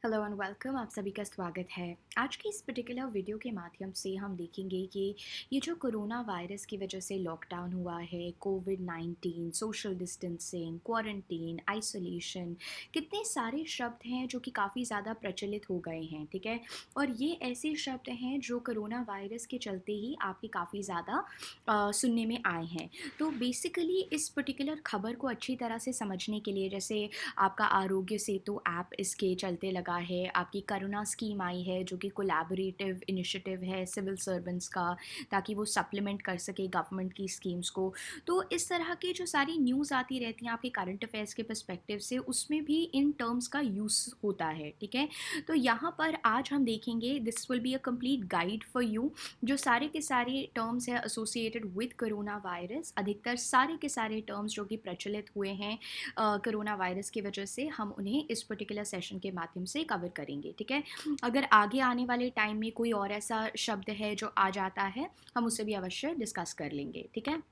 Hello and welcome. आप सभी का स्वागत है। आज की इस पर्टिकुलर वीडियो के माध्यम से हम देखेंगे कि ये जो कोरोना वायरस की वजह से लॉकडाउन हुआ है, कोविड-19, सोशल डिस्टेंसिंग, क्वारंटीन, आइसोलेशन, कितने सारे शब्द हैं जो कि काफ़ी ज़्यादा प्रचलित हो गए हैं, ठीक है? और ये ऐसे शब्द हैं जो कोरोना वायरस के चलते ही आपके काफ़ी ज़्यादा सुनने में आए हैं। तो बेसिकली इस पर्टिकुलर खबर को अच्छी तरह से समझने के लिए, जैसे आपका आरोग्य सेतु ऐप इसके चलते लगा है, आपकी करुणा स्कीम आई है जो कि कोलैबोरेटिव इनिशिएटिव है सिविल सर्वेंट्स का, ताकि वो सप्लीमेंट कर सके गवर्नमेंट की स्कीम्स को। तो इस तरह की जो सारी न्यूज़ आती रहती हैं आपके करंट अफेयर्स के पर्सपेक्टिव से, उसमें भी इन टर्म्स का यूज़ होता है, ठीक है? तो यहाँ पर आज हम देखेंगे, this will be a complete guide for you, जो सारे के सारे टर्म्स हैं एसोसिएटेड विद कोरोना वायरस। अधिकतर सारे के सारे टर्म्स जो कि प्रचलित हुए हैं कोरोना वायरस की वजह से, हम उन्हें इस पर्टिकुलर सेशन के माध्यम से कवर करेंगे, ठीक है? अगर आगे आने वाले टाइम में कोई और ऐसा शब्द है जो आ जाता है, हम उसे भी अवश्य डिस्कस कर लेंगे, ठीक है?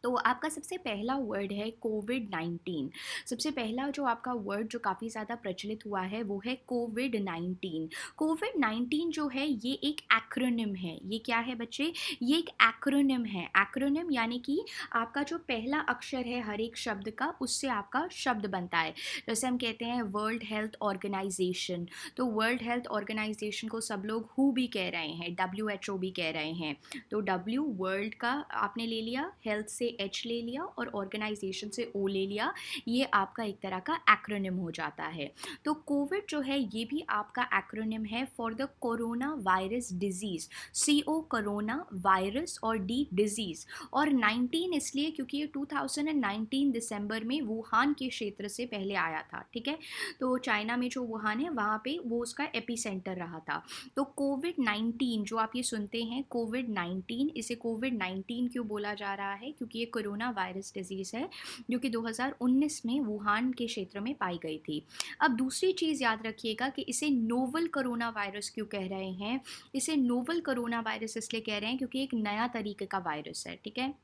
तो आपका सबसे पहला वर्ड है कोविड-19। सबसे पहला जो आपका वर्ड जो काफ़ी ज़्यादा प्रचलित हुआ है वो है कोविड-19। कोविड-19 जो है ये एक एक्रोनिम है। ये क्या है बच्चे? ये एक एक्रोनिम है। एक्रोनिम यानी कि आपका जो पहला अक्षर है हर एक शब्द का, उससे आपका शब्द बनता है। जैसे हम कहते हैं वर्ल्ड हेल्थ ऑर्गेनाइजेशन, तो वर्ल्ड हेल्थ ऑर्गेनाइजेशन को सब लोग हू भी कह रहे हैं, WHO भी कह रहे हैं। तो डब्ल्यू वर्ल्ड का आपने ले लिया, हेल्थ से एच ले लिया और ऑर्गेनाइजेशन से ओ ले लिया। ये आपका एक तरह का एक्रोनिम हो जाता है। तो कोविड जो है ये भी आपका एक्रोनिम है for the corona virus disease. CO corona virus और D डिजीज। और 19 इसलिए क्योंकि ये 2019 दिसंबर में वुहान के क्षेत्र से पहले आया था, ठीक है? तो चाइना में जो वुहान है वहाँ पे वो उसका एपी सेंटर रहा था। तो कोविड-19 जो आप ये सुनते हैं कोविड-19, इसे कोविड-19 क्यों बोला जा रहा है? क्योंकि ये कोरोना वायरस डिजीज़ है जो कि 2019 में वुहान के क्षेत्र में पाई गई थी। अब दूसरी चीज़ याद रखिएगा कि इसे नोवल कोरोना वायरस क्यों कह रहे हैं? इसे नोवल कोरोना वायरस इसलिए कह रहे हैं क्योंकि एक नया तरीके का वायरस है, ठीक है?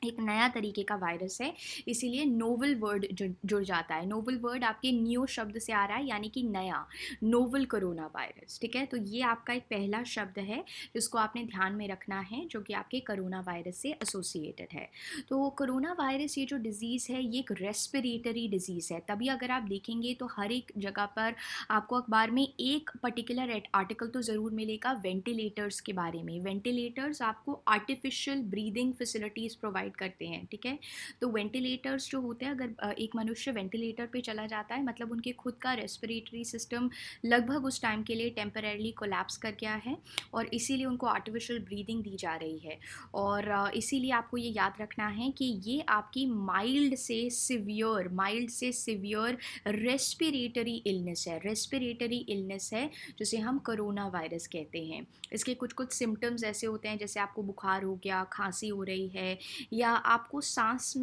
एक नया तरीके का वायरस है, इसीलिए नोवेल वर्ड जुड़ जाता है। नोवेल वर्ड आपके न्यू शब्द से आ रहा है, यानी कि नया, नोवेल कोरोना वायरस, ठीक है? तो ये आपका एक पहला शब्द है जिसको आपने ध्यान में रखना है, जो कि आपके कोरोना वायरस से एसोसिएटेड है। तो कोरोना वायरस ये जो डिज़ीज़ है ये एक रेस्पिरेटरी डिज़ीज़ है। तभी अगर आप देखेंगे तो हर एक जगह पर आपको अखबार में एक पर्टिकुलर आर्टिकल तो ज़रूर मिलेगा वेंटिलेटर्स के बारे में। वेंटिलेटर्स आपको आर्टिफिशियल ब्रीदिंग फैसिलिटीज़ प्रोवाइड करते हैं, ठीक है? तो वेंटिलेटर्स जो होते हैं, अगर एक मनुष्य वेंटिलेटर पे चला जाता है, मतलब उनके खुद का रेस्पिरेटरी सिस्टम लगभग उस टाइम के लिए टेम्परेरीली कोलैप्स कर गया है और इसीलिए उनको आर्टिफिशियल ब्रीदिंग दी जा रही है। और इसीलिए आपको ये याद रखना है कि ये आपकी माइल्ड से सिवियर रेस्पिरेटरी इलनेस है। रेस्पिरेटरी इलनेस है जिसे हम कोरोना वायरस कहते हैं। इसके कुछ कुछ सिम्टम्स ऐसे होते हैं, जैसे आपको बुखार हो गया, खांसी हो रही है, या आपको सांस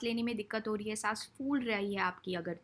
लेने में दिक्कत हो रही है, सांस फूल रही है आपकी अगर,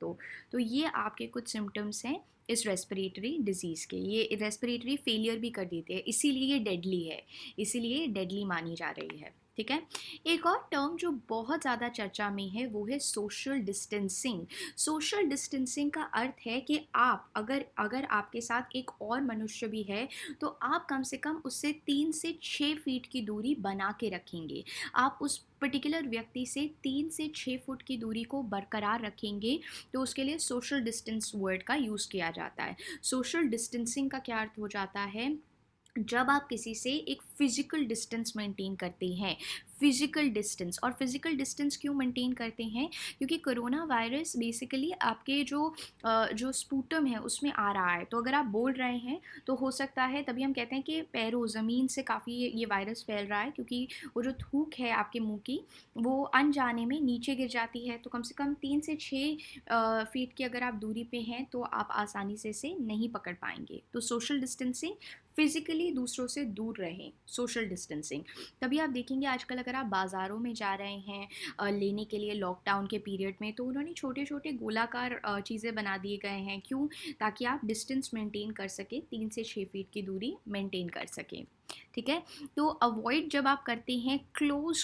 तो ये आपके कुछ सिम्टम्स हैं इस रेस्पिरेटरी डिजीज़ के। ये रेस्पिरेटरी फेलियर भी कर देते हैं, इसीलिए ये डेडली है, इसीलिए डेडली मानी जा रही है, ठीक है? एक और टर्म जो बहुत ज़्यादा चर्चा में है वो है सोशल डिस्टेंसिंग। सोशल डिस्टेंसिंग का अर्थ है कि आप अगर अगर आपके साथ एक और मनुष्य भी है तो आप कम से कम उससे 3 से 6 फीट की दूरी बना के रखेंगे। आप उस पर्टिकुलर व्यक्ति से 3 से 6 फुट की दूरी को बरकरार रखेंगे, तो उसके लिए सोशल डिस्टेंस वर्ड का यूज़ किया जाता है। सोशल डिस्टेंसिंग का क्या अर्थ हो जाता है? जब आप किसी से एक फिजिकल डिस्टेंस मेंटेन करते हैं। फिजिकल डिस्टेंस, और फिजिकल डिस्टेंस क्यों मेंटेन करते हैं? क्योंकि कोरोना वायरस बेसिकली आपके जो स्पूटम है उसमें आ रहा है। तो अगर आप बोल रहे हैं तो हो सकता है, तभी हम कहते हैं कि पैरों ज़मीन से काफ़ी ये वायरस फैल रहा है, क्योंकि वो जो थूक है आपके मुंह की वो अनजाने में नीचे गिर जाती है। तो कम से कम 3 से 6 फीट की अगर आप दूरी पे हैं तो आप आसानी से इसे नहीं पकड़ पाएंगे। तो सोशल डिस्टेंसिंग, फिजिकली दूसरों से दूर रहें, सोशल डिस्टेंसिंग। तभी आप देखेंगे आजकल अगर आप बाज़ारों में जा रहे हैं लेने के लिए लॉकडाउन के पीरियड में, तो उन्होंने छोटे छोटे गोलाकार चीज़ें बना दिए गए हैं। क्यों? ताकि आप डिस्टेंस मेंटेन कर सकें, 3 से 6 फीट की दूरी मेंटेन कर सकें। ठीक है। तो अवॉइड जब आप करते हैं क्लोज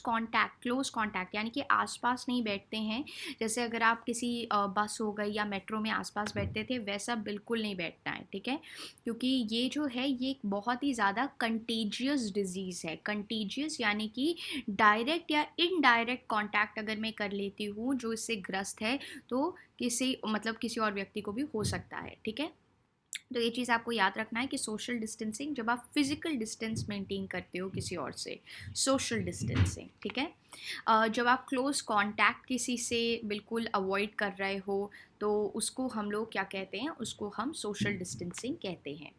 कॉन्टैक्ट यानी कि आसपास नहीं बैठते हैं। जैसे अगर आप किसी बस हो गई या मेट्रो में आसपास बैठते थे, वैसा बिल्कुल नहीं बैठना है, ठीक है। क्योंकि ये जो है ये एक बहुत ही ज़्यादा कंटेजियस डिजीज़ है। कंटेजियस यानी कि डायरेक्ट या इनडायरेक्ट कॉन्टैक्ट अगर मैं कर लेती हूँ जो इससे ग्रस्त है, तो किसी और व्यक्ति को भी हो सकता है, ठीक है। तो ये चीज़ आपको याद रखना है कि सोशल डिस्टेंसिंग जब आप फिजिकल डिस्टेंस मेंटेन करते हो किसी और से, सोशल डिस्टेंसिंग, ठीक है। जब आप क्लोज कांटेक्ट किसी से बिल्कुल अवॉइड कर रहे हो, तो उसको हम लोग क्या कहते हैं, उसको हम सोशल डिस्टेंसिंग कहते हैं।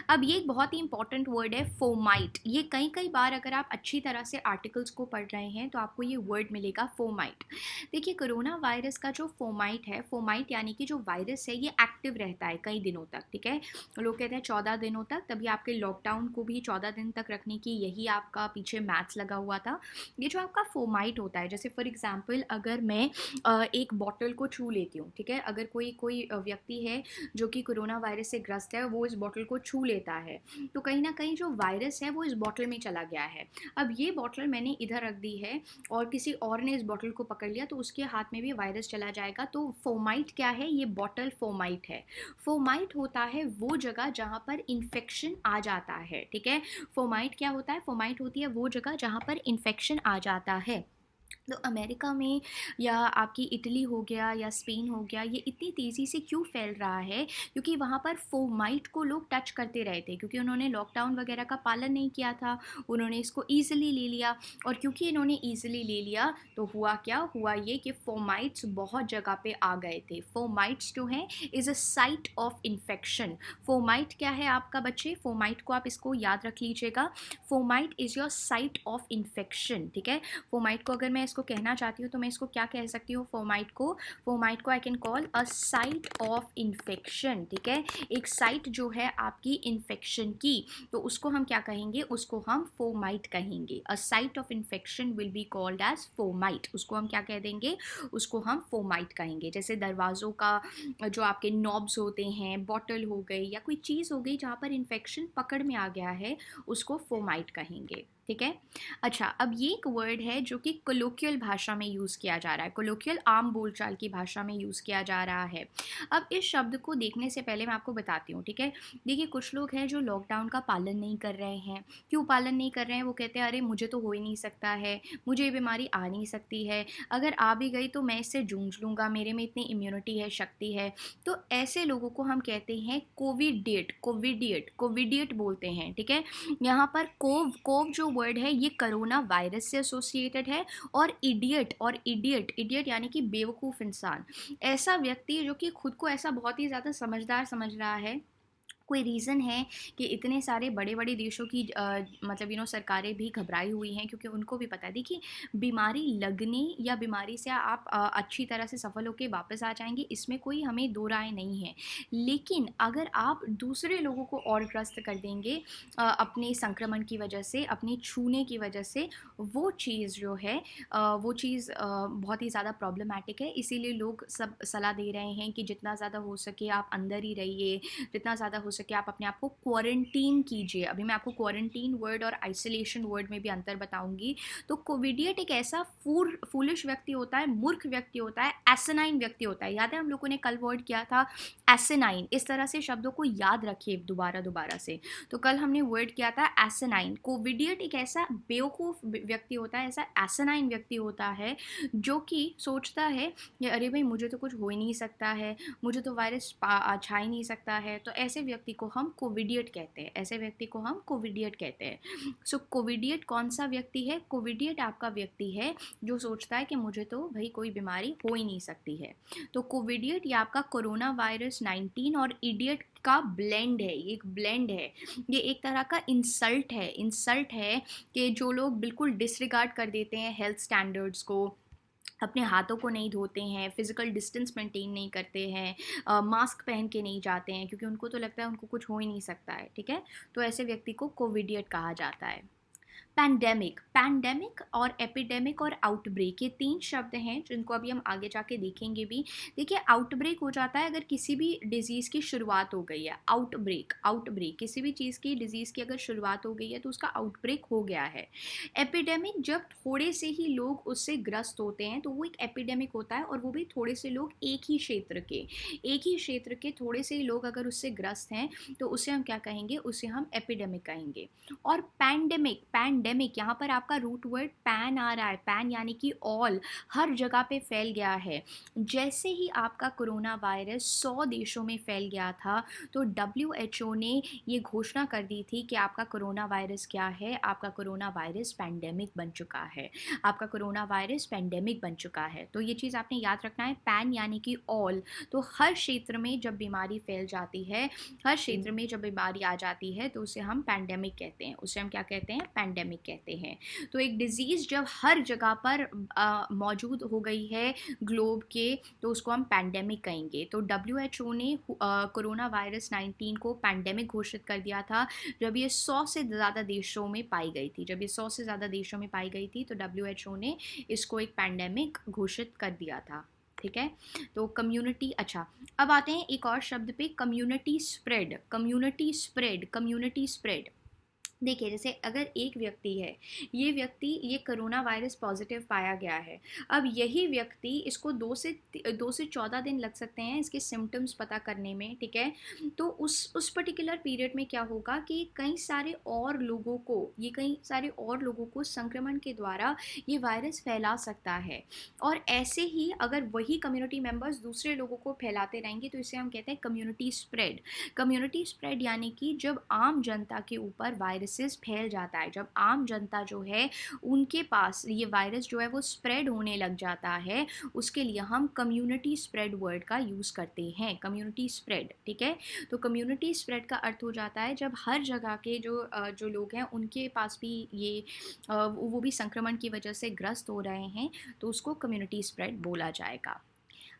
अब ये एक बहुत ही इंपॉर्टेंट वर्ड है, फोमाइट। ये कई कई बार अगर आप अच्छी तरह से आर्टिकल्स को पढ़ रहे हैं तो आपको ये वर्ड मिलेगा, फोमाइट। देखिए, कोरोना वायरस का जो फोमाइट है, फोमाइट यानी कि जो वायरस है ये एक्टिव रहता है कई दिनों तक, ठीक है। लोग कहते हैं 14 दिनों तक, तभी आपके लॉकडाउन को भी 14 दिन तक रखने की यही आपका पीछे मैथ्स लगा हुआ था। ये जो आपका फोमाइट होता है, जैसे फॉर एग्जाम्पल अगर मैं एक बॉटल को छू लेती हूँ, ठीक है, अगर कोई कोई व्यक्ति है जो कि कोरोना वायरस से ग्रस्त है, वो इस बॉटल को छू लेता है, तो कहीं ना कहीं जो वायरस है वो इस बॉटल में चला गया है। अब ये बॉटल मैंने इधर रख दी है और किसी और ने इस बॉटल को पकड़ लिया, तो उसके हाथ में भी वायरस चला जाएगा। तो फोमाइट क्या है, ये बॉटल फोमाइट है। फोमाइट होता है वो जगह जहाँ पर इन्फेक्शन आ जाता है, ठीक है। फोमाइट क्या होता है, फोमाइट होती है वो जगह जहाँ पर इन्फेक्शन आ जाता है। तो अमेरिका में या आपकी इटली हो गया या स्पेन हो गया, ये इतनी तेज़ी से क्यों फैल रहा है, क्योंकि वहाँ पर फोमाइट को लोग टच करते रहे थे, क्योंकि उन्होंने लॉकडाउन वगैरह का पालन नहीं किया था, उन्होंने इसको ईजिली ले लिया। और क्योंकि इन्होंने ईजिली ले लिया तो हुआ क्या, हुआ ये कि फोमाइट्स बहुत जगह पे आ गए थे। फोमाइट्स जो हैं is a site of infection. Fomite क्या है आपका बच्चे, फोमाइट को आप इसको याद रख लीजिएगा, fomite is your site of infection, ठीक है। फोमाइट को अगर मैं इसको कहना चाहती हूँ तो मैं इसको क्या कह सकती हूँ, फोमाइट को I can call a site of infection, ठीक है। एक साइट जो है आपकी इन्फेक्शन की, तो उसको हम क्या कहेंगे, उसको हम फोमाइट कहेंगे। A site of infection will be called as fomite, उसको हम क्या कह देंगे, उसको हम फोमाइट कहेंगे। जैसे दरवाज़ों का जो आपके नॉब्स होते हैं, बॉटल हो गई या कोई चीज़ हो गई जहाँ पर इन्फेक्शन पकड़ में आ गया है, उसको फोमाइट कहेंगे, ठीक है। अच्छा, अब ये एक वर्ड है जो कि कोलोकियल भाषा में यूज़ किया जा रहा है, कोलोकियल आम बोलचाल की भाषा में यूज़ किया जा रहा है। अब इस शब्द को देखने से पहले मैं आपको बताती हूँ, ठीक है। देखिए, कुछ लोग हैं जो लॉकडाउन का पालन नहीं कर रहे हैं। क्यों पालन नहीं कर रहे हैं, वो कहते हैं अरे मुझे तो हो ही नहीं सकता है, मुझे ये बीमारी आ नहीं सकती है, अगर आ भी गई तो मैं इससे जूझ लूँगा, मेरे में इतनी इम्यूनिटी है, शक्ति है। तो ऐसे लोगों को हम कहते हैं कोविडियट बोलते हैं, ठीक है। यहाँ पर कोव कोव जो वर्ड है ये कोरोना वायरस से एसोसिएटेड है। और इडियट यानी कि बेवकूफ़ इंसान, ऐसा व्यक्ति जो कि खुद को ऐसा बहुत ही ज़्यादा समझदार समझ रहा है। कोई रीज़न है कि इतने सारे बड़े-बड़े देशों की मतलब सरकारें भी घबराई हुई हैं, क्योंकि उनको भी पता है। देखिए, बीमारी लगने या बीमारी से आप अच्छी तरह से सफल होके वापस आ जाएँगे, इसमें कोई हमें दो राय नहीं है। लेकिन अगर आप दूसरे लोगों को और ग्रस्त कर देंगे अपने संक्रमण की वजह से, अपने छूने की वजह से, वो चीज़ जो है वो चीज़ बहुत ही ज़्यादा प्रॉब्लमैटिक है। इसीलिए लोग सब सलाह दे रहे हैं कि जितना ज़्यादा हो सके आप अंदर ही रहिए, जितना ज़्यादा हो सके आप अपने आप को क्वारंटीन कीजिए। अभी मैं आपको क्वारंटीन वर्ड और आइसोलेशन वर्ड में भी अंतर बताऊंगी। तो कोविडियट एक ऐसा फूलिश व्यक्ति होता है, मूर्ख व्यक्ति होता है, एसिनाइन व्यक्ति होता है। याद है हम लोगों ने कल वर्ड किया था एसिनाइन, इस तरह से शब्दों को याद रखिए दोबारा दोबारा से। तो कल हमने वर्ड किया था एसिनाइन। कोविडियट एक ऐसा बेवकूफ़ व्यक्ति होता है, ऐसा एसिनाइन व्यक्ति होता है जो कि सोचता है कि अरे भाई मुझे तो कुछ हो ही नहीं सकता है, मुझे तो वायरस छा ही नहीं सकता है। तो ऐसे व्यक्ति को हम कोविडियट कहते हैं, ऐसे व्यक्ति को हम कोविडियट कहते हैं। सो कोविडियट कौन सा व्यक्ति है, कोविडियट आपका व्यक्ति है जो सोचता है कि मुझे तो भाई कोई बीमारी हो ही नहीं सकती है। तो कोविडियट ये आपका कोरोना वायरस 19 और इडियट का ब्लेंड है, ये एक ब्लेंड है। ये एक तरह का इंसल्ट है कि जो लोग बिल्कुल डिसरिगार्ड कर देते हैं हेल्थ स्टैंडर्ड्स को, अपने हाथों को नहीं धोते हैं, फिजिकल डिस्टेंस मेंटेन नहीं करते हैं, मास्क पहन के नहीं जाते हैं, क्योंकि उनको तो लगता है उनको कुछ हो ही नहीं सकता है, ठीक है। तो ऐसे व्यक्ति को कोविडियट कहा जाता है। पैंडेमिक, पैंडेमिक और एपिडेमिक और आउटब्रेक, ये 3 शब्द हैं जिनको अभी हम आगे जाके देखेंगे भी। देखिए, आउटब्रेक हो जाता है अगर किसी भी डिज़ीज़ की शुरुआत हो गई है। आउटब्रेक, आउटब्रेक किसी भी चीज़ की, डिज़ीज़ की अगर शुरुआत हो गई है तो उसका आउटब्रेक हो गया है। एपिडेमिक, जब थोड़े से ही लोग उससे ग्रस्त होते हैं तो वो एक एपिडेमिक होता है, और वो भी थोड़े से लोग एक ही क्षेत्र के थोड़े से ही लोग अगर उससे ग्रस्त हैं तो उसे हम क्या कहेंगे, उसे हम एपिडेमिक कहेंगे। और पैंडेमिक, पैंडेमिक यहाँ पर आपका रूट वर्ड पैन आ रहा है, पैन यानी कि ऑल, हर जगह पे फैल गया है। जैसे ही आपका कोरोना वायरस 100 देशों में फैल गया था तो WHO ने ये घोषणा कर दी थी कि आपका कोरोना वायरस क्या है, आपका कोरोना वायरस पैंडेमिक बन चुका है, आपका कोरोना वायरस पैंडेमिक बन चुका है। तो ये चीज़ आपने याद रखना है, पैन यानी कि ऑल। तो हर क्षेत्र में जब बीमारी फैल जाती है, हर क्षेत्र में जब बीमारी आ जाती है तो उसे हम पैंडेमिक कहते हैं, उसे हम क्या कहते हैं, पैंडेमिक कहते हैं। तो एक डिजीज़ जब हर जगह पर मौजूद हो गई है ग्लोब के, तो उसको हम पैंडेमिक कहेंगे। तो WHO ने कोरोना वायरस 19 को पैंडेमिक घोषित कर दिया था जब ये 100 से ज़्यादा देशों में पाई गई थी। जब ये 100 से ज़्यादा देशों में पाई गई थी तो WHO ने इसको एक पैंडेमिक घोषित कर दिया था। ठीक है, तो कम्युनिटी। अच्छा, अब आते हैं एक और शब्द पे, community spread, community spread, community spread. देखिए, जैसे अगर एक व्यक्ति है, ये कोरोना वायरस पॉजिटिव पाया गया है, अब यही व्यक्ति, इसको 2 से 14 दिन लग सकते हैं इसके सिम्टम्स पता करने में, ठीक है। तो उस पर्टिकुलर पीरियड में क्या होगा कि कई सारे और लोगों को संक्रमण के द्वारा ये वायरस फैला सकता है। और ऐसे ही अगर वही कम्युनिटी मेंबर्स दूसरे लोगों को फैलाते रहेंगे तो इसे हम कहते हैं कम्युनिटी स्प्रेड। कम्युनिटी स्प्रेड यानी कि जब आम जनता के ऊपर वायरसेस फैल जाता है, जब आम जनता जो है उनके पास ये वायरस जो है वो स्प्रेड होने लग जाता है, उसके लिए हम कम्युनिटी स्प्रेड वर्ड का यूज़ करते हैं, कम्युनिटी स्प्रेड। ठीक है, तो कम्युनिटी स्प्रेड का अर्थ हो जाता है जब हर जगह के जो लोग हैं उनके पास भी ये वो भी संक्रमण की वजह से ग्रस्त हो रहे हैं, तो उसको कम्युनिटी स्प्रेड बोला जाएगा।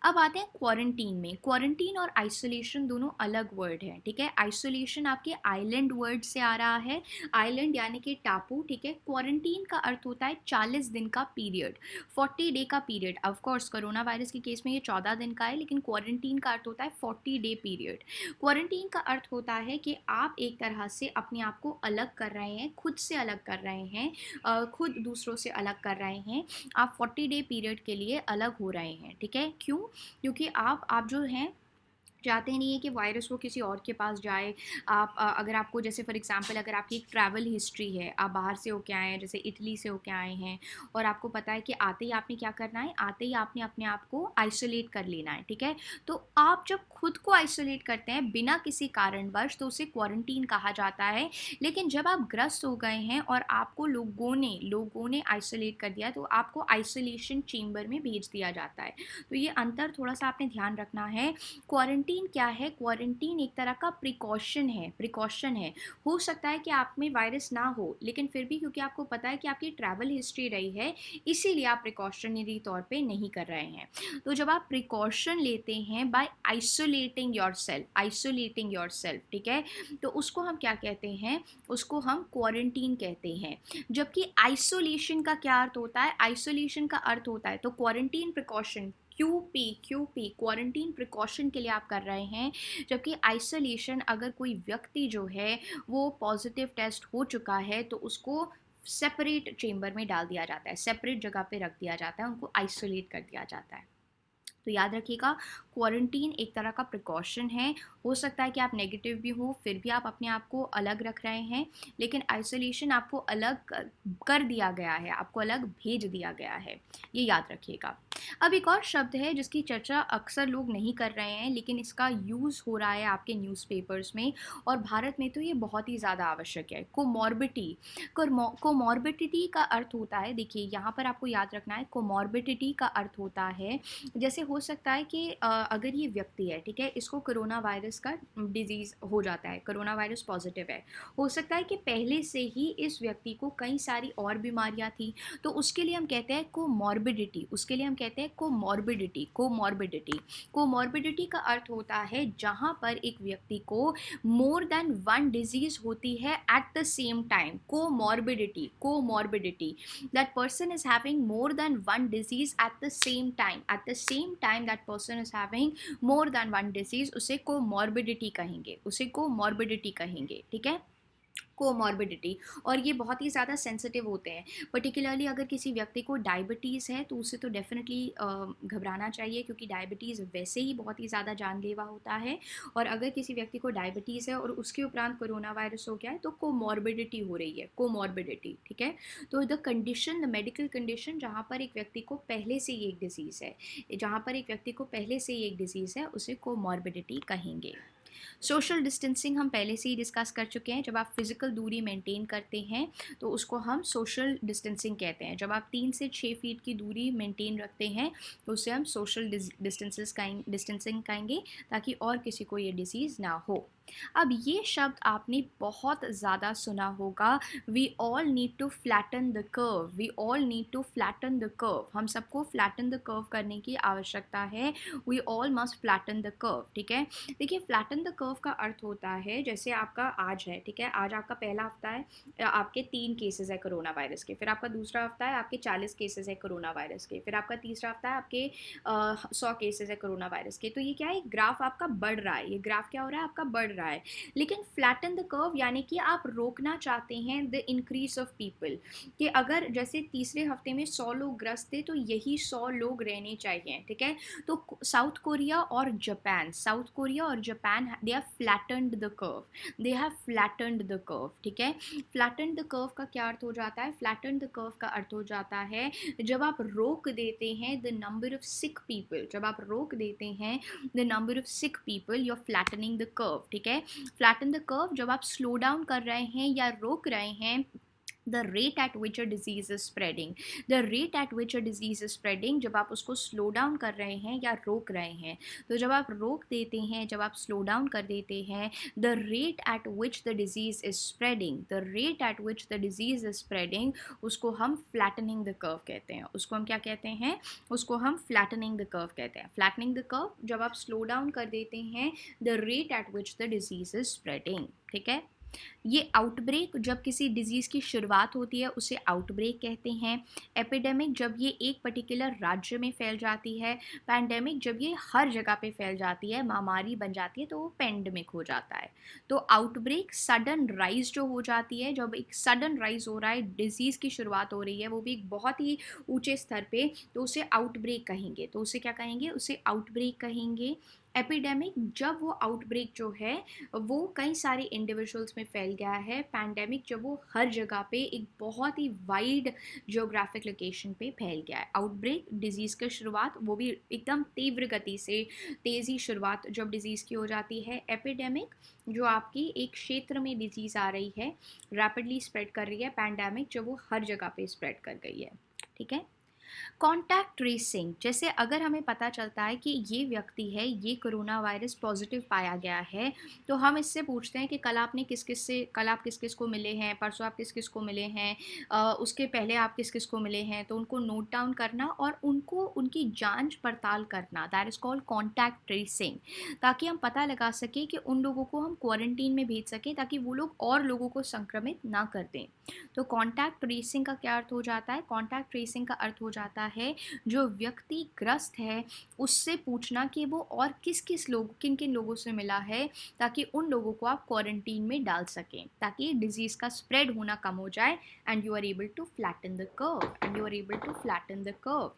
अब आते हैं क्वारंटीन में। क्वारंटीन और आइसोलेशन दोनों अलग वर्ड हैं, ठीक है। आइसोलेशन आपके आइलैंड वर्ड से आ रहा है, आइलैंड यानी कि टापू, ठीक है। क्वारंटीन का अर्थ होता है 40 दिन का पीरियड, 40 डे का period. Of course corona virus के केस में ये 14 दिन का है, लेकिन क्वारंटीन का अर्थ होता है 40 डे पीरियड। क्वारंटीन का अर्थ होता है कि आप एक तरह से अपने आप को अलग कर रहे हैं, खुद से अलग कर रहे हैं, खुद दूसरों से अलग कर रहे हैं। आप 40 डे पीरियड के लिए अलग हो रहे हैं, ठीक है। क्यों? क्योंकि आप जो हैं चाहते नहीं है कि वायरस वो किसी और के पास जाए। आप अगर आपको, जैसे फॉर एग्जांपल, अगर आपकी एक ट्रैवल हिस्ट्री है, आप बाहर से होके आए हैं, जैसे इटली से होके आए हैं, और आपको पता है कि आते ही आपने क्या करना है, आते ही आपने अपने आप को आइसोलेट कर लेना है, ठीक है। तो आप जब खुद को आइसोलेट करते हैं बिना किसी कारणवश तो उसे क्वारंटीन कहा जाता है। लेकिन जब आप ग्रस्त हो गए हैं और आपको लोगों ने आइसोलेट कर दिया तो आपको आइसोलेशन चेम्बर में भेज दिया जाता है। तो ये अंतर थोड़ा सा आपने ध्यान रखना है। क्वारंटीन क्या है? क्वारंटीन एक तरह का प्रिकॉशन है। हो सकता है कि आप में वायरस ना हो, लेकिन फिर भी क्योंकि आपको पता है कि आपकी ट्रैवल हिस्ट्री रही है, इसीलिए आप प्रिकॉशनरी तौर पे नहीं कर रहे हैं। तो जब आप प्रिकॉशन लेते हैं बाय आइसोलेटिंग योरसेल्फ, ठीक है, तो उसको हम क्या कहते हैं, उसको हम क्वारंटीन कहते हैं। जबकि आइसोलेशन का क्या अर्थ होता है? आइसोलेशन का अर्थ होता है, तो quarantine precaution, QP quarantine precaution के लिए आप कर रहे हैं। जबकि आइसोलेशन, अगर कोई व्यक्ति जो है वो पॉजिटिव टेस्ट हो चुका है तो उसको सेपरेट चेम्बर में डाल दिया जाता है, सेपरेट जगह पे रख दिया जाता है, उनको आइसोलेट कर दिया जाता है। तो याद रखिएगा, क्वारंटीन एक तरह का प्रिकॉशन है। हो सकता है कि आप नेगेटिव भी हो, फिर भी आप अपने आप को अलग रख रहे हैं, लेकिन आइसोलेशन आपको अलग कर दिया गया है, आपको अलग भेज दिया गया है, ये याद रखिएगा। अब एक और शब्द है जिसकी चर्चा अक्सर लोग नहीं कर रहे हैं, लेकिन इसका यूज़ हो रहा है आपके न्यूज़पेपर्स में, और भारत में तो ये बहुत ही ज़्यादा आवश्यक है। कोमॉर्बिडिटी का अर्थ होता है, देखिए यहाँ पर आपको याद रखना है, कोमॉर्बिडिटी का अर्थ होता है, जैसे हो सकता है कि अगर ये व्यक्ति है, ठीक है, इसको कोरोना वायरस का डिजीज़ हो जाता है, कोरोना वायरस पॉजिटिव है, हो सकता है कि पहले से ही इस व्यक्ति को कई सारी और बीमारियां थी, तो उसके लिए हम कहते हैं कोमॉर्बिडिटी, उसके लिए हम कहते कहते हैं कोमॉर्बिडिटी। कोमॉर्बिडिटी कोमॉर्बिडिटी का अर्थ होता है जहाँ पर एक व्यक्ति को मोर देन वन डिजीज होती है at the same time. Comorbidity comorbidity, that person is having more than one disease at the same time. At the same time that person is having more than one disease, उसे comorbidity कहेंगे, उसे comorbidity कहेंगे। ठीक है, comorbidity. और ये बहुत ही ज़्यादा सेंसिटिव होते हैं, पर्टिकुलरली अगर किसी व्यक्ति को डायबिटीज़ है तो उसे तो डेफिनेटली घबराना चाहिए, क्योंकि डायबिटीज़ वैसे ही बहुत ही ज़्यादा जानलेवा होता है। और अगर किसी व्यक्ति को डायबिटीज़ है और उसके उपरांत कोरोना वायरस हो गया है तो कोमॉर्बिडिटी हो रही है, कोमॉर्बिडिटी। ठीक है, तो the condition, the medical condition जहाँ पर एक व्यक्ति को पहले से ही एक डिजीज़ है, जहाँ पर एक व्यक्ति को पहले से ही एक डिजीज़ है, उसे कोमॉर्बिडिटी कहेंगे। सोशल डिस्टेंसिंग हम पहले से ही डिस्कस कर चुके हैं। जब आप फिजिकल दूरी मेंटेन करते हैं तो उसको हम सोशल डिस्टेंसिंग कहते हैं। जब आप 3 से 6 फीट की दूरी मेंटेन रखते हैं तो उसे हम सोशल डिस्टेंसिंग कहेंगे, ताकि और किसी को ये डिसीज़ ना हो। अब ये शब्द आपने बहुत ज़्यादा सुना होगा, we all need to flatten the curve. We all need to flatten the curve. हम सबको फ्लैटन द कर्व करने की आवश्यकता है। We all must flatten the curve. ठीक है, देखिए फ्लैटन द कर्व का अर्थ होता है, जैसे आपका आज है, ठीक है, आज आपका पहला हफ्ता है, आपके 3 केसेस है कोरोना वायरस के, फिर आपका दूसरा हफ्ता है आपके 40 केसेस है कोरोना वायरस के, फिर आपका तीसरा हफ्ता है आपके 100 केसेस है कोरोना वायरस के। तो ये क्या है, ग्राफ आपका बढ़ रहा है, ये ग्राफ क्या हो रहा है, आपका बढ़ रहा है। लेकिन फ्लैटन द कर्व यानी कि आप रोकना चाहते हैं द इंक्रीज ऑफ पीपल, कि अगर जैसे तीसरे हफ्ते में 100 लोग ग्रस्त थे तो यही 100 लोग रहने चाहिए। ठीक है, तो साउथ कोरिया और जापान, साउथ कोरिया और Japan, they have flattened the curve, they have flattened the curve. ठीक है, फ्लैटन्ड द कर्व का क्या अर्थ हो जाता है, फ्लैटन्ड द कर्व का अर्थ हो जाता है जब आप रोक देते हैं the number of sick people, जब आप रोक देते हैं the number of sick people, you are flattening the curve. ठीक है, फ्लैटन द कर्व जब आप स्लो डाउन कर रहे हैं या रोक रहे हैं the rate at which a disease is spreading, the rate at which a disease is spreading, जब आप उसको स्लो डाउन कर रहे हैं या रोक रहे हैं। तो जब आप रोक देते हैं, जब आप स्लो डाउन कर देते हैं, the rate at which the disease is spreading, the rate at which the disease is spreading, उसको हम flattening the curve कहते हैं। उसको हम क्या कहते हैं, उसको हम flattening the curve कहते हैं। flattening the curve जब आप स्लो डाउन कर देते हैं the rate at which the disease is spreading। ठीक है, ये आउटब्रेक जब किसी डिजीज़ की शुरुआत होती है उसे आउटब्रेक कहते हैं। एपिडेमिक जब ये एक पर्टिकुलर राज्य में फैल जाती है। पैंडेमिक जब ये हर जगह पे फैल जाती है, महामारी बन जाती है, तो वो पेंडेमिक हो जाता है। तो आउटब्रेक सडन राइज जो हो जाती है, जब एक सडन राइज हो रहा है, डिजीज़ की शुरुआत हो रही है, वो भी एक बहुत ही ऊँचे स्तर पे, तो उसे आउटब्रेक कहेंगे। तो उसे क्या कहेंगे, उसे आउटब्रेक कहेंगे। एपिडेमिक जब वो आउटब्रेक जो है वो कई सारे इंडिविजुअल्स में फैल गया है। पैंडेमिक जब वो हर जगह पे एक बहुत ही वाइड जियोग्राफिक लोकेशन पे फैल गया है। आउटब्रेक डिजीज़ की शुरुआत, वो भी एकदम तीव्र गति से तेज़ी शुरुआत जब डिजीज़ की हो जाती है। एपिडेमिक जो आपकी एक क्षेत्र में डिजीज़ आ रही है, रैपिडली स्प्रेड कर रही है। पैंडेमिक जब वो हर जगह पे स्प्रेड कर गई है। ठीक है, कॉन्टैक्ट ट्रेसिंग, जैसे अगर हमें पता चलता है कि ये व्यक्ति है, ये कोरोना वायरस पॉजिटिव पाया गया है, तो हम इससे पूछते हैं कि कल आप किस किस को मिले हैं, परसों आप किस किस को मिले हैं, उसके पहले आप किस किस को मिले हैं, तो उनको नोट डाउन करना और उनको उनकी जांच पड़ताल करना, that is called contact tracing, ताकि हम पता लगा सकें कि उन लोगों को हम क्वारंटीन में भेज सकें ताकि वो लोग और लोगों को संक्रमित ना कर दें। तो कॉन्टैक्ट ट्रेसिंग का क्या अर्थ हो जाता है, कॉन्टैक्ट ट्रेसिंग का अर्थ हो जाता है जो व्यक्ति ग्रस्त है उससे पूछना कि वो और किन किन लोगों से मिला है, ताकि उन लोगों को आप क्वारंटीन में डाल सकें, ताकि डिजीज़ का स्प्रेड होना कम हो जाए and you are able to flatten the curve.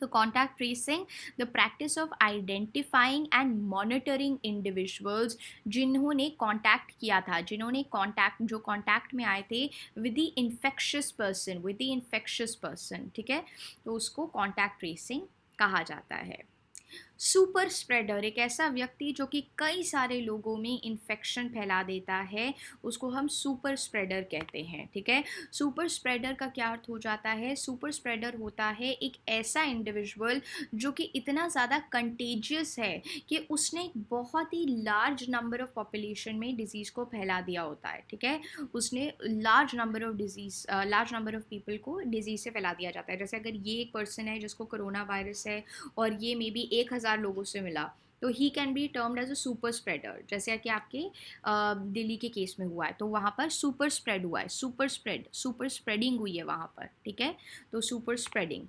तो contact tracing, the practice of identifying and monitoring individuals जिन्होंने कॉन्टैक्ट किया था, जो कॉन्टैक्ट में आए थे विद द इन्फेक्शियस पर्सन, ठीक है, तो उसको कॉन्टैक्ट ट्रेसिंग कहा जाता है। सुपर स्प्रेडर एक ऐसा व्यक्ति जो कि कई सारे लोगों में इन्फेक्शन फैला देता है, उसको हम सुपर स्प्रेडर कहते हैं, ठीक है। सुपर स्प्रेडर का क्या अर्थ हो जाता है? सुपर स्प्रेडर होता है एक ऐसा इंडिविजुअल जो कि इतना ज़्यादा कंटेजियस है कि उसने एक बहुत ही लार्ज नंबर ऑफ पॉपुलेशन में डिजीज़ को फैला दिया होता है, ठीक है। उसने लार्ज नंबर ऑफ पीपल को डिजीज़ से फैला दिया जाता है। जैसे अगर ये एक पर्सन है जिसको कोरोना वायरस है और ये मे बी 1000 लोगों से मिला, तो he can be termed as a super spreader. जैसे कि आपके दिल्ली के केस में हुआ है, तो वहाँ पर सुपर स्प्रेड हुआ है, सुपर स्प्रेडिंग हुई है वहाँ पर, ठीक है। तो सुपर स्प्रेडिंग।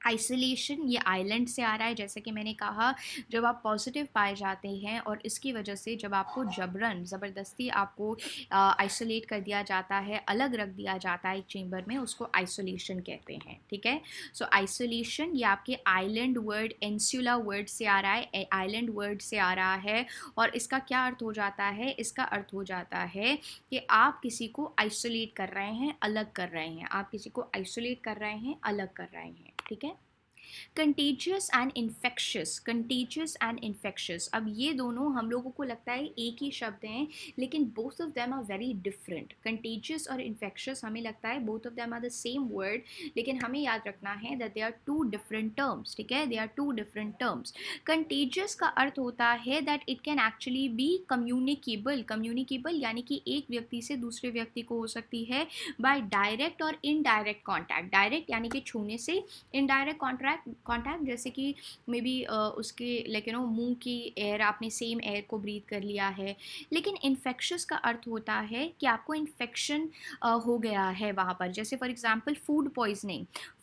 आइसोलेशन ये आइलैंड से आ रहा है, जैसे कि मैंने कहा, जब आप पॉजिटिव पाए जाते हैं और इसकी वजह से जब आपको ज़बरदस्ती आपको आइसोलेट कर दिया जाता है, अलग रख दिया जाता है एक चेंबर में, उसको आइसोलेशन कहते हैं, ठीक है। सो आइसोलेशन ये आपके आइलैंड वर्ड, इंसुला वर्ड से आ रहा है, आइलैंड वर्ड से आ रहा है। और इसका क्या अर्थ हो जाता है? इसका अर्थ हो जाता है कि आप किसी को आइसोलेट कर रहे हैं, अलग कर रहे हैं, आप किसी को आइसोलेट कर रहे हैं, अलग कर रहे हैं, ठीक है। कंटेजियस एंड इन्फेक्शियस, अब ये दोनों हम लोगों को लगता है एक ही शब्द हैं, लेकिन both of them are very different. Contagious और इन्फेक्शियस हमें लगता है both of them are the same word, लेकिन हमें याद रखना है that they are two different terms, ठीक है। They are two different terms. Contagious का अर्थ होता है that it can actually be communicable यानी कि एक व्यक्ति से दूसरे व्यक्ति को हो सकती है बाय डायरेक्ट और इनडायरेक्ट कॉन्टैक्ट। डायरेक्ट यानी कि छूने से, इनडायरेक्ट कॉन्टैक्ट जैसे कि मे बी उसके लाइक मुंह की एयर, आपने सेम एयर को ब्रीथ कर लिया है। लेकिन इन्फेक्शियस का अर्थ होता है कि आपको इन्फेक्शन हो गया है वहाँ पर। जैसे फॉर एग्जांपल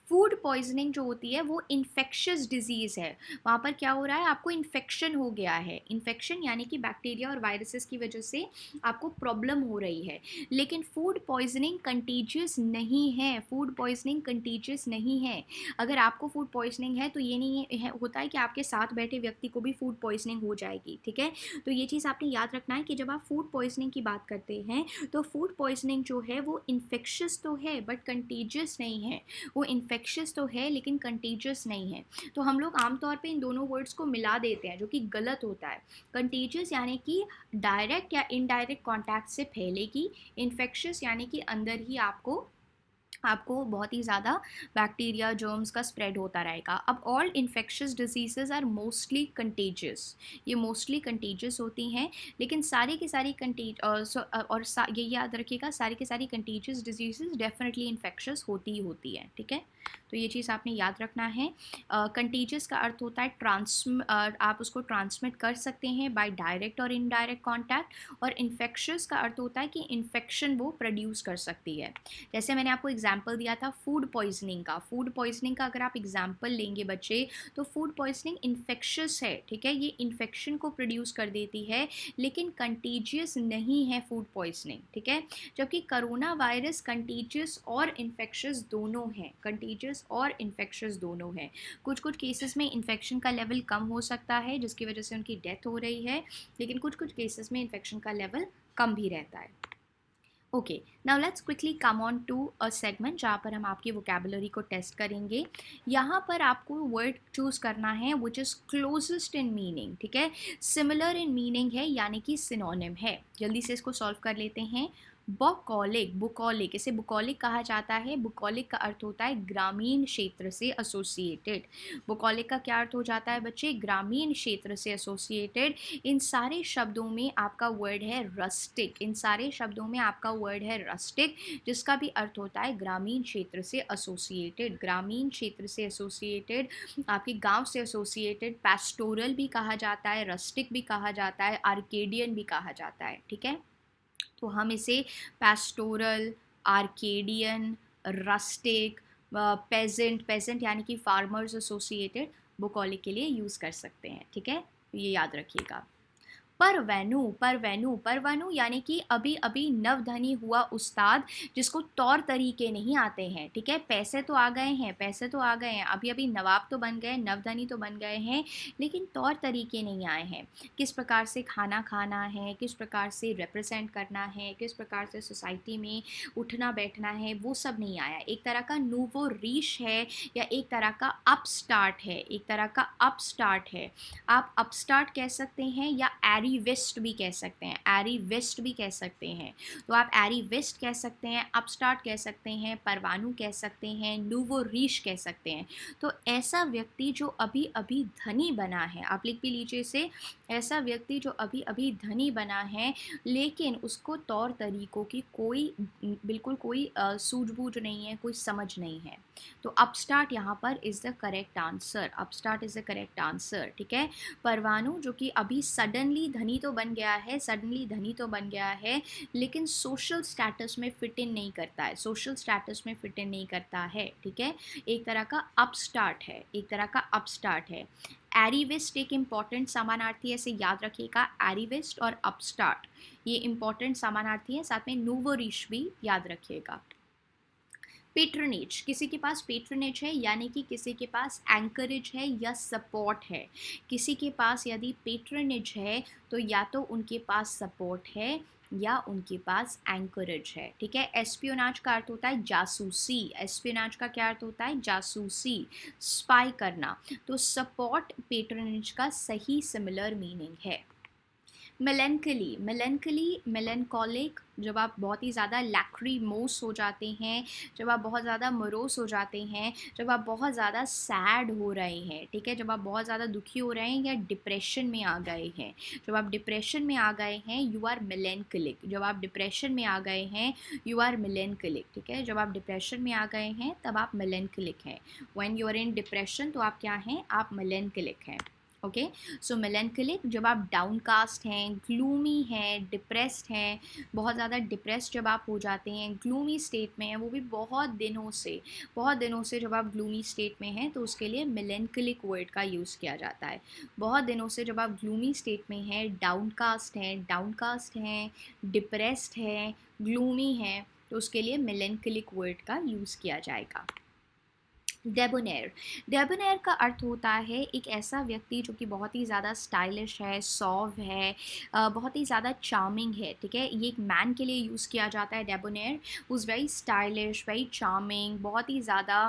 फूड पॉइजनिंग जो होती है वो इन्फेक्शियस डिजीज़ है। वहाँ पर क्या हो रहा है? आपको इन्फेक्शन हो गया है। इन्फेक्शन यानी कि बैक्टीरिया और वायरसेस की वजह से आपको प्रॉब्लम हो रही है। लेकिन फूड पॉइजनिंग कंटीजियस नहीं है, फूड पॉइजनिंग कंटीजियस नहीं है। अगर आपको फूड पॉइजनिंग है तो ये नहीं है, होता है कि आपके साथ बैठे व्यक्ति को भी फूड पॉइजनिंग हो जाएगी, ठीक है। तो ये चीज़ आपने याद रखना है कि जब आप फूड पॉइजनिंग की बात करते हैं तो फूड पॉइजनिंग जो है वो इन्फेक्शियस तो है बट कंटीजियस नहीं है। वो इन्फेक्शियस तो है लेकिन कंटीजियस नहीं है। तो हम लोग आमतौर पे इन दोनों वर्ड्स को मिला देते हैं, जो कि गलत होता है। कंटीजियस यानी कि डायरेक्ट या इनडायरेक्ट कॉन्टैक्ट से फैलेगी, इन्फेक्शियस यानी कि अंदर ही आपको आपको बहुत ही ज़्यादा बैक्टीरिया जर्म्स का स्प्रेड होता रहेगा। अब all infectious diseases are mostly contagious, ये मोस्टली कंटेजियस होती हैं, लेकिन सारी की सारी ये याद रखिएगा, सारी की सारी कंटेजियस डिजीज़ डेफिनेटली इन्फेक्शियस होती ही होती है, ठीक है। तो ये चीज़ आपने याद रखना है। कंटेजियस का अर्थ होता है आप उसको ट्रांसमिट कर सकते हैं बाय डायरेक्ट और इनडायरेक्ट कॉन्टैक्ट। और इन्फेक्शियस का अर्थ होता है कि इन्फेक्शन वो प्रोड्यूस कर सकती है। जैसे मैंने आपको एग्जाम्पल दिया था फूड पॉइजनिंग का अगर आप एग्जाम्पल लेंगे बच्चे, तो फूड पॉइजनिंग इन्फेक्शियस है, ठीक है। ये इन्फेक्शन को प्रोड्यूस कर देती है, लेकिन कंटेजियस नहीं है फूड पॉइजनिंग, ठीक है। जबकि कोरोना वायरस कंटेजियस और इन्फेक्शियस दोनों हैं, कंटेजियस और इन्फेक्शियस दोनों हैं। कुछ कुछ केसेस में इन्फेक्शन का लेवल कम हो सकता है जिसकी वजह से उनकी डेथ हो रही है, लेकिन कुछ कुछ केसेस में इन्फेक्शन का लेवल कम भी रहता है। Okay, now let's quickly come on to a segment जहाँ पर हम आपकी वोकेबुलरी को टेस्ट करेंगे। यहाँ पर आपको वर्ड चूज़ करना है which is closest in meaning, ठीक है। सिमिलर इन मीनिंग है यानी कि सिनोनिम है। जल्दी से इसको सॉल्व कर लेते हैं। बुकॉलिक, इसे बुकॉलिक कहा जाता है। बुकॉलिक का अर्थ होता है ग्रामीण क्षेत्र से एसोसिएटेड। बुकॉलिक का क्या अर्थ हो जाता है बच्चे? ग्रामीण क्षेत्र से एसोसिएटेड। इन सारे शब्दों में आपका वर्ड है रस्टिक, जिसका भी अर्थ होता है ग्रामीण क्षेत्र से एसोसिएटेड। ग्रामीण क्षेत्र से एसोसिएटेड, आपके गांव से एसोसिएटेड। पैस्टोरल भी कहा जाता है, रस्टिक भी कहा जाता है, आर्केडियन भी कहा जाता है, ठीक है। तो हम इसे पैस्टोरल, आर्केडियन, रस्टिक, पेजेंट यानी कि फार्मर्स एसोसिएटेड बुकॉलिक के लिए यूज़ कर सकते हैं, ठीक है। तो ये याद रखिएगा। परवैनू यानी कि अभी अभी नवधनी हुआ उस्ताद जिसको तौर तरीके नहीं आते हैं, ठीक है। पैसे तो आ गए हैं, पैसे तो आ गए हैं, अभी अभी नवाब तो बन गए, नवधनी तो बन गए हैं, लेकिन तौर तरीके नहीं आए हैं। किस प्रकार से खाना खाना है, किस प्रकार से रिप्रेजेंट करना है, किस प्रकार से सोसाइटी में उठना बैठना है, वो सब नहीं आया। एक तरह का नूवो रीश है या एक तरह का अपस्टार्ट है, एक तरह का अपस्टार्ट है। आप अपस्टार्ट कह सकते हैं या एरी वेस्ट भी कह सकते हैं, एरी वेस्ट भी कह सकते हैं। तो आप एरी वेस्ट कह सकते हैं, अपस्टार्ट कह सकते हैं, परवानू कह सकते हैं, नूवो रीश कह सकते हैं। तो ऐसा व्यक्ति जो अभी अभी धनी बना है, आप लिख भी लीजिए इसे, ऐसा व्यक्ति जो अभी अभी धनी बना है लेकिन उसको तौर तरीकों की कोई बिल्कुल कोई सूझबूझ नहीं है, कोई समझ नहीं है। तो अपस्टार्ट यहाँ पर is the correct answer, upstart is the correct answer, ठीक है। परवानू जो कि अभी सडनली धनी तो बन गया है, सडनली धनी तो बन गया है, लेकिन सोशल स्टेटस में फिट इन नहीं करता है, सोशल स्टेटस में फिट इन नहीं करता है, ठीक है। एक तरह का अपस्टार्ट है, एक तरह का अपस्टार्ट है। एरीवेस्ट एक इम्पॉर्टेंट समानार्थी है, इसे याद रखिएगा, एरीवेस्ट और अपस्टार्ट ये इम्पॉर्टेंट समानार्थी है, साथ में नूवोरिश भी याद रखिएगा। पेट्रनेज, किसी के पास पेट्रनेज है यानी कि किसी के पास एंकरेज है या सपोर्ट है। किसी के पास यदि पेट्रनेज है तो या तो उनके पास सपोर्ट है या उनके पास एंकरेज है, ठीक है। एस्पियोनाज का अर्थ होता है जासूसी, एस्पियोनाज का क्या अर्थ होता है, जासूसी, स्पाई करना। तो सपोर्ट पेट्रनेज का सही सिमिलर मीनिंग है। मेलेंकली, मेलेंकली, मेलेंकोलिक, जब आप बहुत ही ज़्यादा लैक्रीमोस हो जाते हैं, जब आप बहुत ज़्यादा मरोस हो जाते हैं, जब आप बहुत ज़्यादा सैड हो रहे हैं, ठीक है, जब आप बहुत ज़्यादा दुखी हो रहे हैं या डिप्रेशन में आ गए हैं, जब आप डिप्रेशन में आ गए हैं यू आर मेलेंकलिक, जब आप डिप्रेशन में आ गए हैं यू आर मेलेंकलिक, ठीक है। जब आप डिप्रेशन में आ गए हैं तब आप मेलेंकलिक हैं। When you are in depression तो आप क्या हैं, आप मेलेंकलिक हैं। ओके, सो मेलेंकलिक जब आप डाउनकास्ट हैं, ग्लूमी हैं, डिप्रेस्ड हैं, बहुत ज़्यादा डिप्रेस्ड जब आप हो जाते हैं, ग्लूमी स्टेट में हैं, वो भी बहुत दिनों से जब आप ग्लूमी स्टेट में हैं तो उसके लिए मेलेंकलिक वर्ड का यूज़ किया जाता है। बहुत दिनों से जब आप ग्लूमी स्टेट में हैं, डाउनकास्ट हैं, डिप्रेस्ड हैं, ग्लूमी हैं, तो उसके लिए मेलेंकलिक वर्ड का यूज़ किया जाएगा। डेबोनेर, डेबोनेर का अर्थ होता है एक ऐसा व्यक्ति जो कि बहुत ही ज़्यादा स्टाइलिश है, सॉव है, बहुत ही ज़्यादा चार्मिंग है, ठीक है। ये एक मैन के लिए यूज़ किया जाता है डेबोनेर, उज़ वेरी स्टाइलिश, वेरी चार्मिंग, बहुत ही ज़्यादा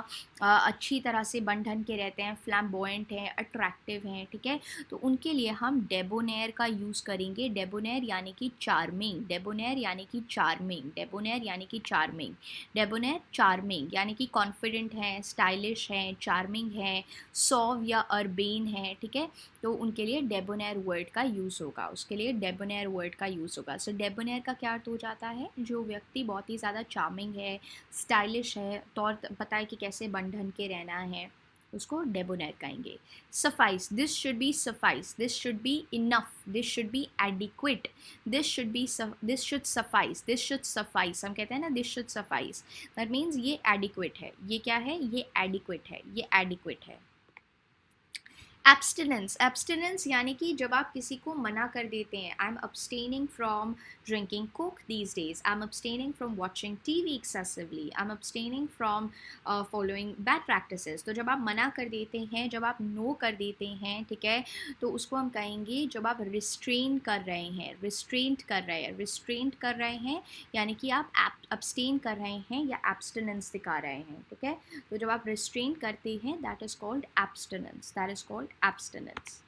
अच्छी तरह से बन ठन के रहते हैं, फ्लैम्बॉयंट हैं, अट्रैक्टिव हैं, ठीक है। तो उनके लिए हम डेबोनेर का यूज़ करेंगे। डेबोनेर यानी कि चार्मिंग, डेबोनेर यानी कि चार्मिंग, डेबोनेर यानी कि चार्मिंग, डेबोनेर चार्मिंग यानी कि कॉन्फिडेंट है, स्टाइलिश हैं, चार्मिंग हैं, सॉव या अर्बेन है, ठीक है। तो उनके लिए डेबोनेर वर्ड का यूज़ होगा, उसके लिए डेबोनेर वर्ड का यूज़ होगा। सो डेबोनेर का क्या अर्थ हो जाता है, जो व्यक्ति बहुत ही ज़्यादा चार्मिंग है, स्टाइलिश है, तौर पता है कि कैसे बन ढन के रहना है, उसको डेबोनेर कहेंगे। Suffice, this should be suffice, this should be enough, this should be adequate, this should be this should suffice, this should suffice, हम कहते हैं ना this should suffice, that means ये एडिक्वेट है, ये क्या है, ये एडिक्वेट है, ये एडिक्वेट है। एब्सटिनेंस, एब्सटिनेंस यानी कि जब आप किसी को मना कर देते हैं, I am abstaining from drinking Coke these days, I am abstaining from watching TV excessively, I am abstaining from following bad practices. तो जब आप मना कर देते हैं, जब आप नो कर देते हैं, ठीक है, तो उसको हम कहेंगे जब आप रिस्ट्रेन कर रहे हैं, रिस्ट्रेंट कर रहे हैं, रिस्ट्रेंट कर रहे हैं यानी कि आप अब्सटेन कर रहे हैं या एब्सटिनेंस दिखा रहे हैं, ठीक है। तो जब आप रिस्ट्रेन करते हैं that is called abstinence, that is called abstinence.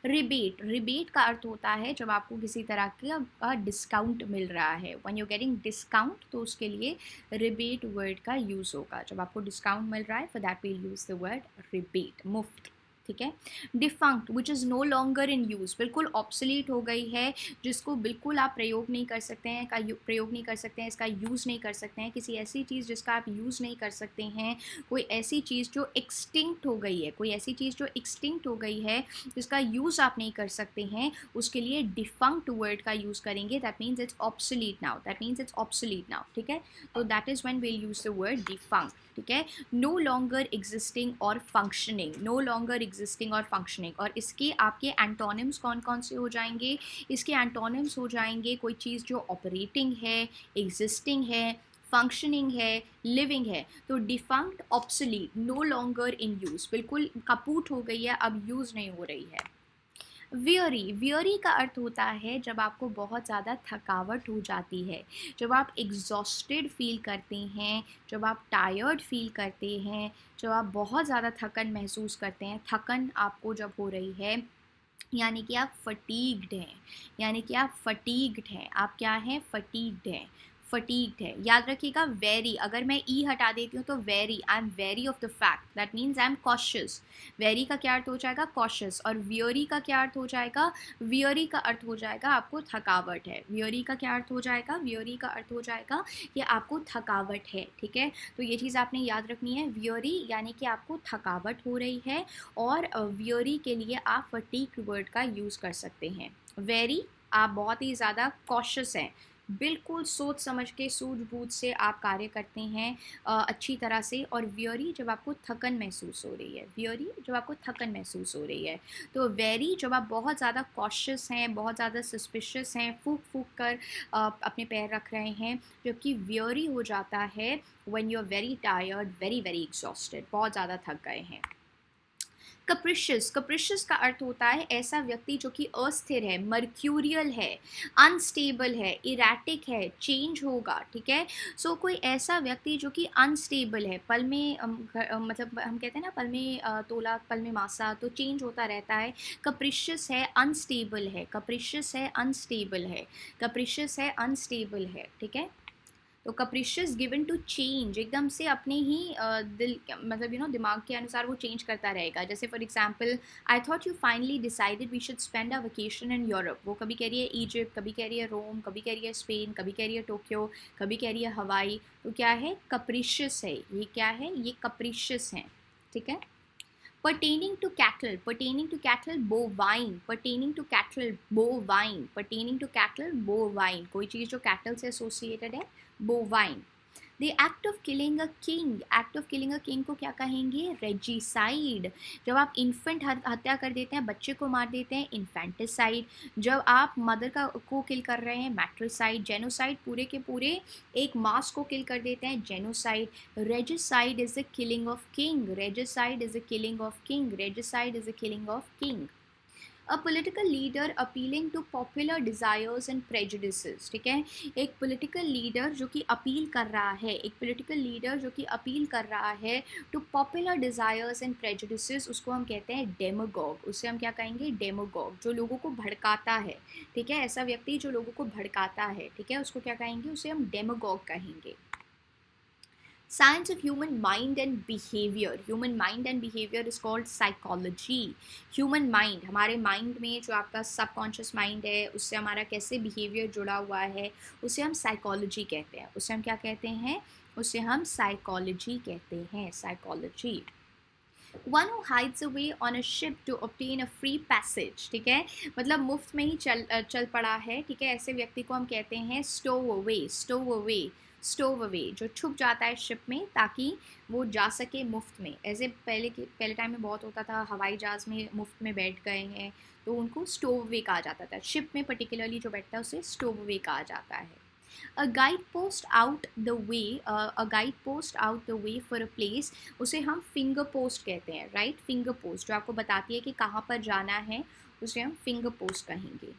Rebate, rebate का अर्थ होता है जब आपको किसी तरह का डिस्काउंट मिल रहा है, व्हेन यू गेटिंग डिस्काउंट, तो उसके लिए रिबेट वर्ड का यूज़ होगा। जब आपको डिस्काउंट मिल रहा है for that will use the word rebate, मुफ्त, ठीक है। Defunct which is no longer in use, बिल्कुल ऑब्सोलीट हो गई है, जिसको बिल्कुल आप प्रयोग नहीं कर सकते हैं, का प्रयोग नहीं कर सकते हैं, इसका यूज़ नहीं कर सकते हैं। किसी ऐसी चीज़ जिसका आप यूज़ नहीं कर सकते हैं, कोई ऐसी चीज़ जो एक्सटिंक्ट हो गई है, कोई ऐसी चीज़ जो एक्सटिंक्ट हो गई है जिसका यूज़ आप नहीं कर सकते हैं, उसके लिए डिफंक्ट वर्ड का यूज़ करेंगे। That means it's obsolete now, that means it's obsolete now, ठीक है। तो that is when will use the word defunct, ठीक है। नो लॉन्गर एग्जिस्टिंग और फंक्शनिंग, नो लॉन्गर एग्जिस्टिंग और फंक्शनिंग। और इसके आपके एंटोनिम्स कौन कौन से हो जाएंगे? इसके एंटोनिम्स हो जाएंगे कोई चीज़ जो ऑपरेटिंग है, एग्जिस्टिंग है, फंक्शनिंग है, लिविंग है। तो defunct, obsolete, no longer in use, बिल्कुल कपूट हो गई है, अब यूज़ नहीं हो रही है। वियरी, वियरी का अर्थ होता है जब आपको बहुत ज़्यादा थकावट हो जाती है, जब आप एग्जॉस्टेड फील करते हैं, जब आप टायर्ड फील करते हैं, जब आप बहुत ज़्यादा थकन महसूस करते हैं, थकन आपको जब हो रही है, यानी कि आप फटीग्ड हैं, यानी कि आप फटीग्ड हैं, आप क्या हैं? फटीग्ड हैं, फटीग्ड है। याद रखिएगा वेरी, अगर मैं ई हटा देती हूँ तो very, I am very of the fact, that means I am cautious. Very का क्या अर्थ हो जाएगा? कॉशियस। और वियरी का क्या अर्थ हो जाएगा? वियरी का अर्थ हो जाएगा आपको थकावट है। वियरी का क्या अर्थ हो जाएगा? वियरी का अर्थ हो जाएगा कि आपको थकावट है, ठीक है। तो ये चीज़ आपने याद रखनी है, वियरी यानी कि आपको थकावट हो रही है, और वियरी के लिए आप फटीग वर्ड का यूज़ कर सकते हैं। वेरी, आप बहुत ही ज़्यादा कॉशियस हैं, बिल्कुल सोच समझ के सूझबूझ से आप कार्य करते हैं अच्छी तरह से। और वियरी जब आपको थकन महसूस हो रही है, वियरी जब आपको थकन महसूस हो रही है। तो वेरी जब आप बहुत ज़्यादा कॉशियस हैं, बहुत ज़्यादा सस्पिशियस हैं, फूक फूक कर अपने पैर रख रहे हैं। जबकि वियरी हो जाता है when you are very tired, very very exhausted, बहुत ज़्यादा थक गए हैं। कप्रिशियस, कप्रिशियस का अर्थ होता है ऐसा व्यक्ति जो कि अस्थिर है, मर्क्यूरियल है, अनस्टेबल है, इरेटिक है, चेंज होगा, ठीक है। सो कोई ऐसा व्यक्ति जो कि अनस्टेबल है, पल में मतलब हम कहते हैं ना पल में तोला पल में मासा, तो चेंज होता रहता है। कप्रिशियस है, अनस्टेबल है, कप्रिशियस है, अनस्टेबल है, कप्रिशियस है, अनस्टेबल है, ठीक है। तो कप्रिशियस, गिवन टू चेंज, एकदम से अपने ही दिल मतलब दिमाग के अनुसार वो चेंज करता रहेगा। जैसे for example, I thought you finally decided we should spend a vacation in Europe. वो कभी कह रही है इजिप्ट, कभी कह रही है रोम, कभी कह रही है स्पेन, कभी कह रही है टोक्यो, कभी कह रही है हवाई। तो क्या है? कप्रिशियस है। ये क्या है? ये कप्रिशियस है, ठीक है। pertaining to cattle, pertaining to cattle, bovine, pertaining to cattle, bovine, pertaining to cattle, bovine, कोई चीज़ जो cattle से associated है, bovine। The act of killing a king, act of killing a king को क्या कहेंगे? regicide। जब आप इन्फेंट हत्या कर देते हैं, बच्चे को मार देते हैं, इन्फेंटिसाइड। जब आप मदर को किल कर रहे हैं, मैट्रिसाइड। जेनोसाइड, पूरे के पूरे एक मास को किल कर देते हैं, genocide. Regicide is the killing of king, regicide is the killing of king, regicide is the killing of king. A political leader appealing to popular desires and prejudices, ठीक है। एक पॉलिटिकल लीडर जो कि अपील कर रहा है, एक political leader जो कि अपील कर रहा है to popular desires and prejudices, उसको हम कहते हैं डेमोगॉग। उससे हम क्या कहेंगे? डेमोगॉग, जो लोगों को भड़काता है, ठीक है। ऐसा व्यक्ति जो लोगों को भड़काता है, ठीक है, उसको क्या कहेंगे? उसे हम डेमोगॉग कहेंगे। Science of human mind and behavior, human mind and behavior is called psychology। human mind, हमारे mind में जो आपका subconscious mind है, उससे हमारा कैसे behavior जुड़ा हुआ है, उसे हम psychology कहते हैं। उसे हम क्या कहते हैं? उसे हम psychology कहते हैं, psychology। One who hides away on a ship to obtain a free passage, ठीक है, मतलब मुफ्त में ही चल पड़ा है, ठीक है। ऐसे व्यक्ति को हम कहते हैं stow away, stow away, stove away, जो छुप जाता है शिप में ताकि वो जा सके मुफ्त में। ऐसे पहले टाइम में बहुत होता था, हवाई जहाज़ में मुफ्त में बैठ गए हैं तो उनको स्टोव अवे कहा जाता था। शिप में पर्टिकुलरली जो बैठता है उसे स्टोव अवे कहा जाता है। A guide post out the way, a guide post out the way for a place, उसे हम फिंगर पोस्ट कहते हैं, राइट। फिंगर पोस्ट जो आपको बताती है कि कहाँ पर जाना है, उसे हम फिंगर पोस्ट कहेंगे।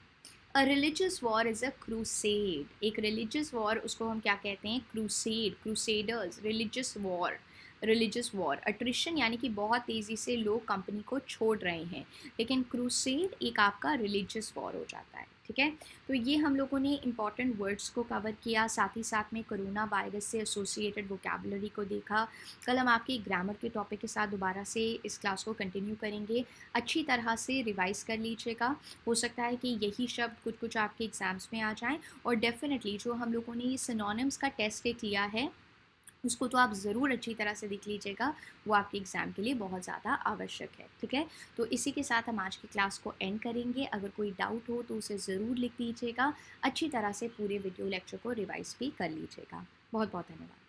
A religious war is a crusade, एक रिलीजियस वॉर उसको हम क्या कहते हैं? Crusade, crusaders, religious war, religious war. Attrition यानी कि बहुत तेज़ी से लोग कंपनी को छोड़ रहे हैं, लेकिन क्रूसेड एक आपका रिलीजियस वॉर हो जाता है, ठीक है। तो ये हम लोगों ने इंपॉर्टेंट वर्ड्स को कवर किया, साथ ही साथ में कोरोना वायरस से एसोसिएटेड वोकैबुलरी को देखा। कल हम आपके ग्रामर के टॉपिक के साथ दोबारा से इस क्लास को कंटिन्यू करेंगे। अच्छी तरह से रिवाइज़ कर लीजिएगा, हो सकता है कि यही शब्द कुछ कुछ आपके एग्ज़ाम्स में आ जाएं। और डेफिनेटली जो हम लोगों ने ये सिनोनिम्स का टेस्ट एक लिया है, उसको तो आप ज़रूर अच्छी तरह से देख लीजिएगा, वो आपके एग्ज़ाम के लिए बहुत ज़्यादा आवश्यक है, ठीक है। तो इसी के साथ हम आज की क्लास को एंड करेंगे। अगर कोई डाउट हो तो उसे ज़रूर लिख दीजिएगा, अच्छी तरह से पूरे वीडियो लेक्चर को रिवाइज़ भी कर लीजिएगा। बहुत बहुत धन्यवाद।